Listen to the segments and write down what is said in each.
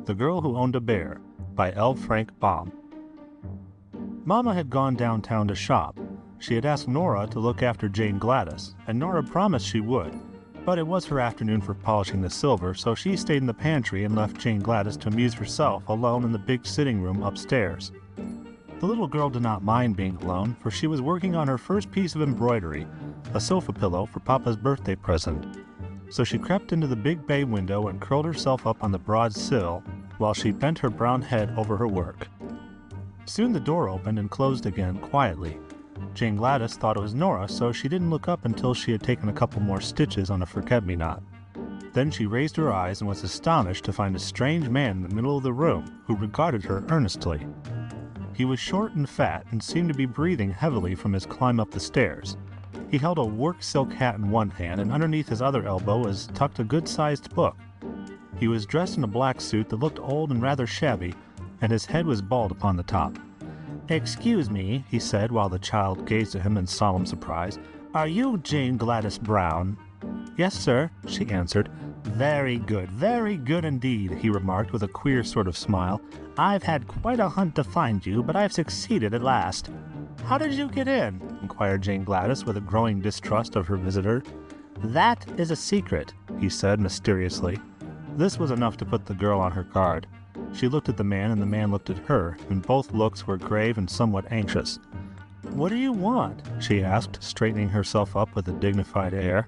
The Girl Who Owned a Bear by L. Frank Baum. Mama had gone downtown to shop. She had asked Nora to look after Jane Gladys, and Nora promised she would, but it was her afternoon for polishing the silver, so she stayed in the pantry and left Jane Gladys to amuse herself alone in the big sitting room upstairs. The little girl did not mind being alone, for she was working on her first piece of embroidery, a sofa pillow for Papa's birthday present. So she crept into the big bay window and curled herself up on the broad sill while she bent her brown head over her work. Soon the door opened and closed again quietly. Jane Gladys thought it was Nora, so she didn't look up until she had taken a couple more stitches on a forget-me-not. Then she raised her eyes and was astonished to find a strange man in the middle of the room who regarded her earnestly. He was short and fat and seemed to be breathing heavily from his climb up the stairs. He held a work silk hat in one hand, and underneath his other elbow was tucked a good-sized book. He was dressed in a black suit that looked old and rather shabby, and his head was bald upon the top. "Excuse me," he said while the child gazed at him in solemn surprise. "Are you Jane Gladys Brown?" "Yes, sir," she answered. very good indeed," he remarked with a queer sort of smile. "I've had quite a hunt to find you, but I've succeeded at last." "How did you get in?" inquired Jane Gladys with a growing distrust of her visitor. "That is a secret," he said mysteriously. This was enough to put the girl on her guard. She looked at the man, and the man looked at her, and both looks were grave and somewhat anxious. "What do you want?" she asked, straightening herself up with a dignified air.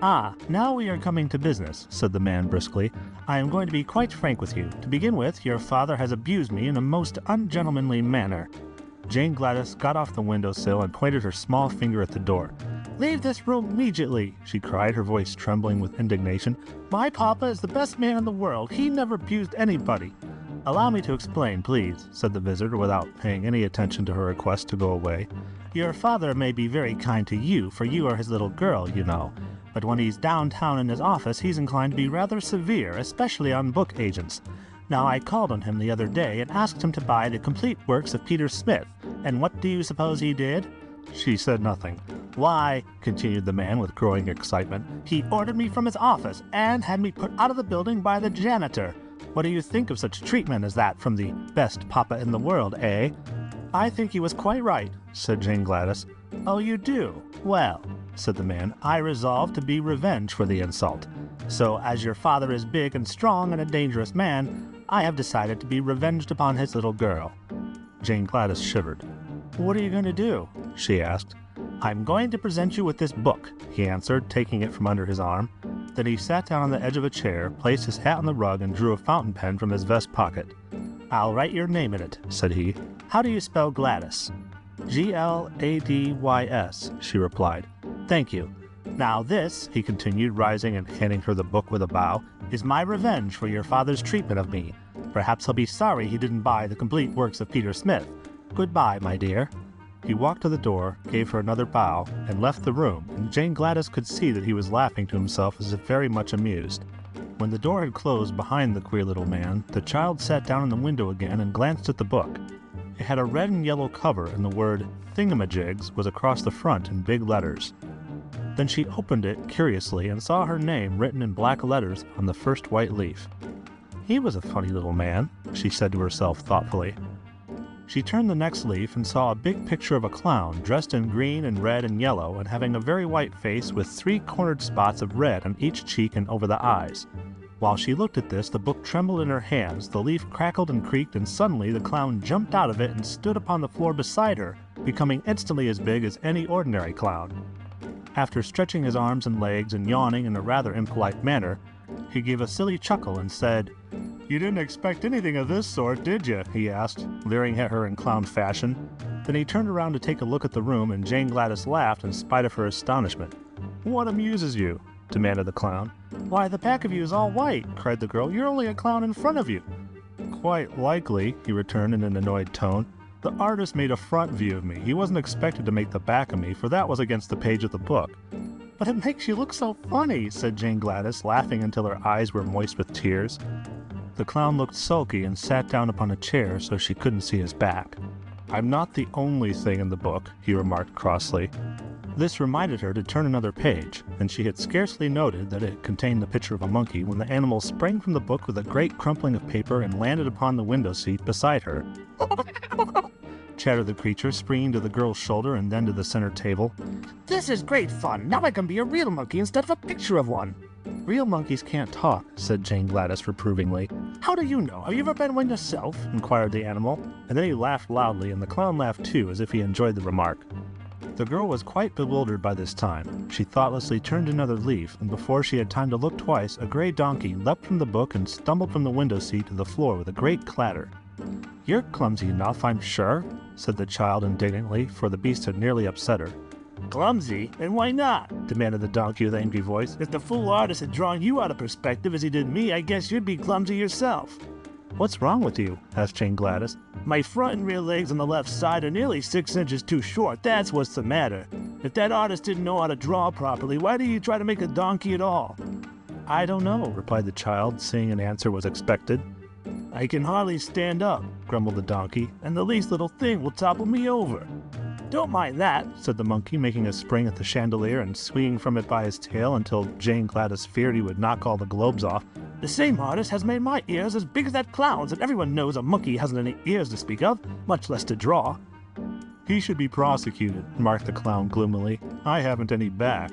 "Ah, now we are coming to business," said the man briskly. "I am going to be quite frank with you. To begin with, your father has abused me in a most ungentlemanly manner." Jane Gladys got off the windowsill and pointed her small finger at the door. "Leave this room immediately," she cried, her voice trembling with indignation. "My papa is the best man in the world. He never abused anybody." "Allow me to explain, please," said the visitor without paying any attention to her request to go away. "Your father may be very kind to you, for you are his little girl, you know. But when he's downtown in his office, he's inclined to be rather severe, especially on book agents. Now, I called on him the other day and asked him to buy the complete works of Peter Smith, and what do you suppose he did?" She said nothing. "Why," continued the man with growing excitement, "he ordered me from his office and had me put out of the building by the janitor. What do you think of such treatment as that from the best papa in the world, eh?" "I think he was quite right," said Jane Gladys. "Oh, you do? Well," said the man, "I resolved to be revenged for the insult. So, as your father is big and strong and a dangerous man, I have decided to be revenged upon his little girl." Jane Gladys shivered. "What are you going to do?" she asked. "I'm going to present you with this book," he answered, taking it from under his arm. Then he sat down on the edge of a chair, placed his hat on the rug, and drew a fountain pen from his vest pocket. "I'll write your name in it," said he. "How do you spell Gladys?" "Gladys," she replied. "Thank you. Now this," he continued, rising and handing her the book with a bow, "is my revenge for your father's treatment of me. Perhaps he'll be sorry he didn't buy the complete works of Peter Smith. Goodbye, my dear." He walked to the door, gave her another bow, and left the room, and Jane Gladys could see that he was laughing to himself as if very much amused. When the door had closed behind the queer little man, the child sat down in the window again and glanced at the book. It had a red and yellow cover, and the word "Thingamajigs" was across the front in big letters. Then she opened it curiously and saw her name written in black letters on the first white leaf. "He was a funny little man," she said to herself thoughtfully. She turned the next leaf and saw a big picture of a clown dressed in green and red and yellow and having a very white face with 3 cornered spots of red on each cheek and over the eyes. While she looked at this, the book trembled in her hands, the leaf crackled and creaked, and suddenly the clown jumped out of it and stood upon the floor beside her, becoming instantly as big as any ordinary clown. After stretching his arms and legs and yawning in a rather impolite manner, he gave a silly chuckle and said, "You didn't expect anything of this sort, did you?" he asked, leering at her in clown fashion. Then he turned around to take a look at the room, and Jane Gladys laughed in spite of her astonishment. "What amuses you?" demanded the clown. "Why, the back of you is all white," cried the girl. "You're only a clown in front of you." "Quite likely," he returned in an annoyed tone. "The artist made a front view of me. He wasn't expected to make the back of me, for that was against the page of the book." "But it makes you look so funny," said Jane Gladys, laughing until her eyes were moist with tears. The clown looked sulky and sat down upon a chair so she couldn't see his back. "I'm not the only thing in the book," he remarked crossly. This reminded her to turn another page, and she had scarcely noted that it contained the picture of a monkey when the animal sprang from the book with a great crumpling of paper and landed upon the window seat beside her. Chattered the creature, springing to the girl's shoulder and then to the center table. This is great fun. Now I can be a real monkey instead of a picture of one. Real monkeys can't talk, said Jane Gladys reprovingly. How do you know? Have you ever been one yourself? Inquired the animal, and then he laughed loudly, and the clown laughed too, as if he enjoyed the remark. The girl was quite bewildered by this time. She thoughtlessly turned another leaf, and before she had time to look twice, a gray donkey leapt from the book and stumbled from the window seat to the floor with a great clatter. You're clumsy enough, I'm sure, said the child indignantly, for the beast had nearly upset her. Clumsy? And why not? Demanded the donkey with angry voice. If the fool artist had drawn you out of perspective as he did me, I guess you'd be clumsy yourself. What's wrong with you? Asked Jane Gladys. My front and rear legs on the left side are nearly 6 inches too short. That's what's the matter. If that artist didn't know how to draw properly, why did you try to make a donkey at all? I don't know, replied the child, seeing an answer was expected. I can hardly stand up, grumbled the donkey, and the least little thing will topple me over. Don't mind that, said the monkey, making a spring at the chandelier and swinging from it by his tail until Jane Gladys feared he would knock all the globes off. The same artist has made my ears as big as that clown's, and everyone knows a monkey hasn't any ears to speak of, much less to draw. He should be prosecuted, remarked the clown gloomily. I haven't any back.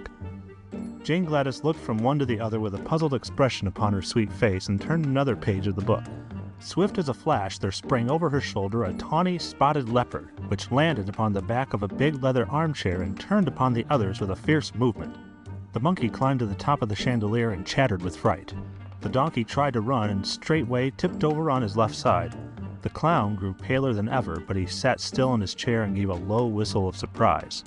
Jane Gladys looked from one to the other with a puzzled expression upon her sweet face and turned another page of the book. Swift as a flash there sprang over her shoulder a tawny, spotted leopard, which landed upon the back of a big leather armchair and turned upon the others with a fierce movement. The monkey climbed to the top of the chandelier and chattered with fright. The donkey tried to run and straightway tipped over on his left side. The clown grew paler than ever, but he sat still in his chair and gave a low whistle of surprise.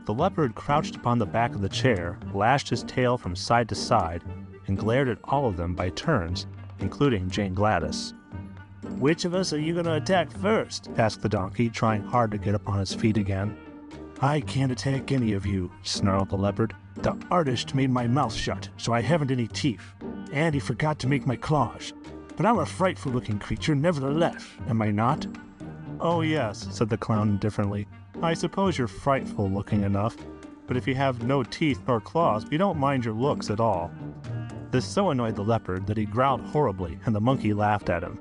The leopard crouched upon the back of the chair, lashed his tail from side to side, and glared at all of them by turns, including Jane Gladys. Which of us are you going to attack first? Asked the donkey, trying hard to get up on his feet again. I can't attack any of you, snarled the leopard. The artist made my mouth shut, so I haven't any teeth, and he forgot to make my claws. But I'm a frightful-looking creature nevertheless, am I not? Oh yes, said the clown indifferently. I suppose you're frightful-looking enough, but if you have no teeth nor claws, we don't mind your looks at all. This so annoyed the leopard that he growled horribly, and the monkey laughed at him.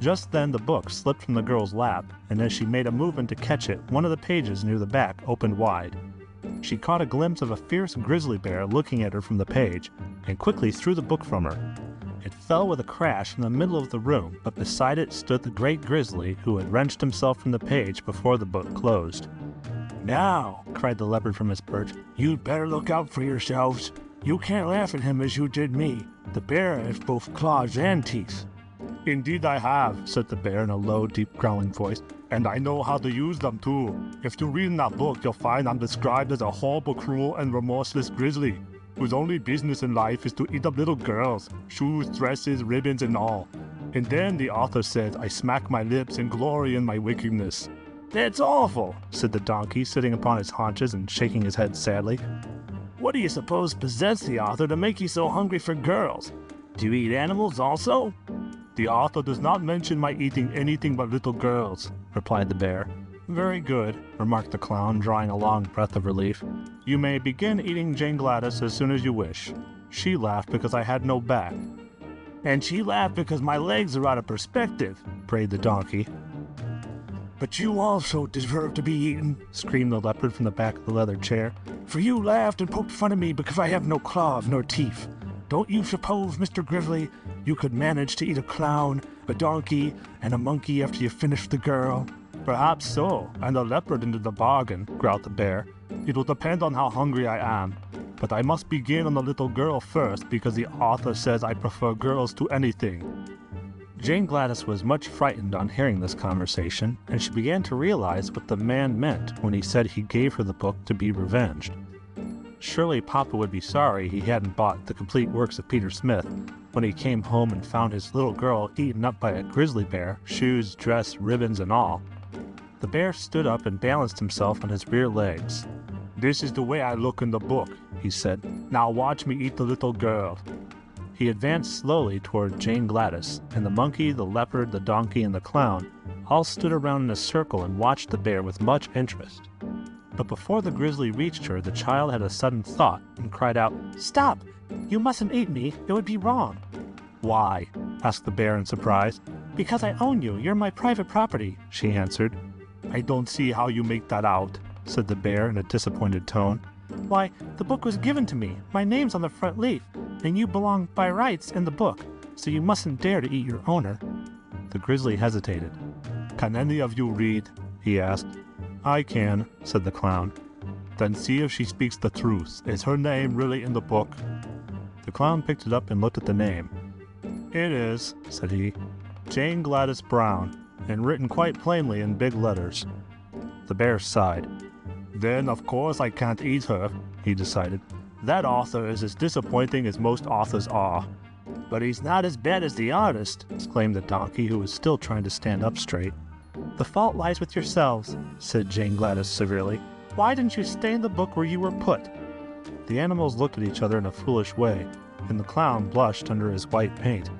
Just then the book slipped from the girl's lap, and as she made a movement to catch it, one of the pages near the back opened wide. She caught a glimpse of a fierce grizzly bear looking at her from the page, and quickly threw the book from her. It fell with a crash in the middle of the room, but beside it stood the great grizzly, who had wrenched himself from the page before the book closed. Now, cried the leopard from his perch, you'd better look out for yourselves. You can't laugh at him as you did me. The bear has both claws and teeth. Indeed I have, said the bear in a low, deep growling voice, and I know how to use them too. If you read in that book, you'll find I'm described as a horrible, cruel, and remorseless grizzly, whose only business in life is to eat up little girls, shoes, dresses, ribbons, and all. And then the author says I smack my lips and glory in my wickedness. That's awful, said the donkey, sitting upon his haunches and shaking his head sadly. What do you suppose possessed the author to make you so hungry for girls? Do you eat animals also? The author does not mention my eating anything but little girls, replied the bear. Very good, remarked the clown, drawing a long breath of relief. You may begin eating Jane Gladys as soon as you wish. She laughed because I had no back. And she laughed because my legs are out of perspective, prayed the donkey. But you also deserve to be eaten, screamed the leopard from the back of the leather chair. For you laughed and poked fun at me because I have no claws nor teeth. Don't you suppose, Mr. Grizzly, you could manage to eat a clown, a donkey, and a monkey after you finish the girl? Perhaps so, and a leopard into the bargain, growled the bear. It will depend on how hungry I am. But I must begin on the little girl first because the author says I prefer girls to anything. Jane Gladys was much frightened on hearing this conversation, and she began to realize what the man meant when he said he gave her the book to be revenged. Surely Papa would be sorry he hadn't bought the complete works of Peter Smith when he came home and found his little girl eaten up by a grizzly bear, shoes, dress, ribbons, and all. The bear stood up and balanced himself on his rear legs. This is the way I look in the book, he said. Now watch me eat the little girl. He advanced slowly toward Jane Gladys, and the monkey, the leopard, the donkey, and the clown all stood around in a circle and watched the bear with much interest. But before the grizzly reached her, the child had a sudden thought and cried out, "Stop! You mustn't eat me. It would be wrong." "Why?" asked the bear in surprise. "Because I own you. You're my private property," she answered. "I don't see how you make that out," said the bear in a disappointed tone. "Why, the book was given to me. My name's on the front leaf, and you belong by rights in the book, so you mustn't dare to eat your owner." The grizzly hesitated. "Can any of you read?" he asked. "I can," said the clown. "Then see if she speaks the truth. Is her name really in the book?" The clown picked it up and looked at the name. "It is," said he. "Jane Gladys Brown, and written quite plainly in big letters." The bear sighed. "Then, of course, I can't eat her," he decided. "That author is as disappointing as most authors are." "But he's not as bad as the artist," exclaimed the donkey, who was still trying to stand up straight. "The fault lies with yourselves," said Jane Gladys severely. "Why didn't you stay in the book where you were put?" The animals looked at each other in a foolish way, and the clown blushed under his white paint.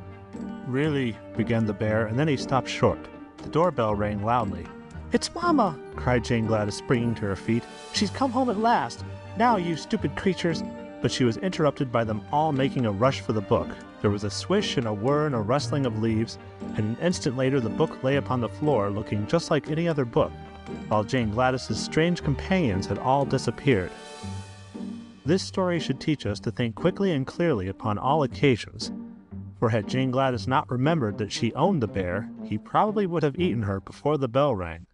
"Really," began the bear, and then he stopped short. The doorbell rang loudly. "It's Mama!" cried Jane Gladys, springing to her feet. "She's come home at last. Now, you stupid creatures!" But she was interrupted by them all making a rush for the book. There was a swish and a whir and a rustling of leaves, and an instant later the book lay upon the floor looking just like any other book, while Jane Gladys's strange companions had all disappeared. This story should teach us to think quickly and clearly upon all occasions, for had Jane Gladys not remembered that she owned the bear, he probably would have eaten her before the bell rang.